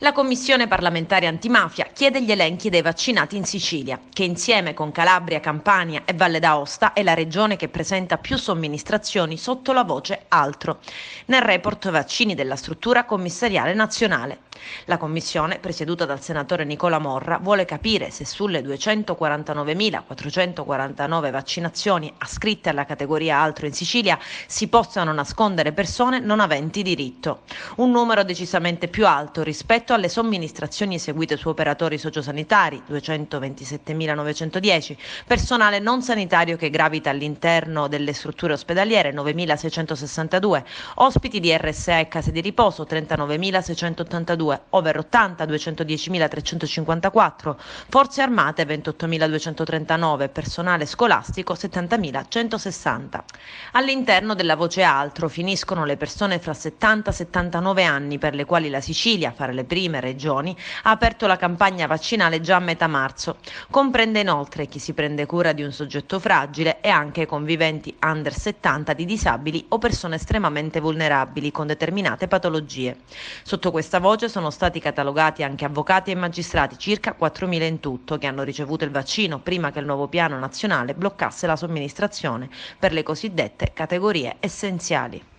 La Commissione parlamentare antimafia chiede gli elenchi dei vaccinati in Sicilia, che insieme con Calabria, Campania e Valle d'Aosta è la regione che presenta più somministrazioni sotto la voce altro, nel report vaccini della struttura commissariale nazionale. La commissione, presieduta dal senatore Nicola Morra, vuole capire se sulle 249.449 vaccinazioni ascritte alla categoria altro in Sicilia si possano nascondere persone non aventi diritto, un numero decisamente più alto rispetto alle somministrazioni eseguite su operatori sociosanitari, 227.910, personale non sanitario che gravita all'interno delle strutture ospedaliere, 9.662, ospiti di RSA e case di riposo, 39.682, over 80, 210.354, forze armate, 28.239, personale scolastico, 70.160. All'interno della voce altro finiscono le persone fra 70 e 79 anni per le quali la Sicilia, fra le prime regioni, ha aperto la campagna vaccinale già a metà marzo. Comprende inoltre chi si prende cura di un soggetto fragile e anche conviventi under 70 di disabili o persone estremamente vulnerabili con determinate patologie. Sotto questa voce sono stati catalogati anche avvocati e magistrati, circa 4.000 in tutto, che hanno ricevuto il vaccino prima che il nuovo piano nazionale bloccasse la somministrazione per le cosiddette categorie essenziali.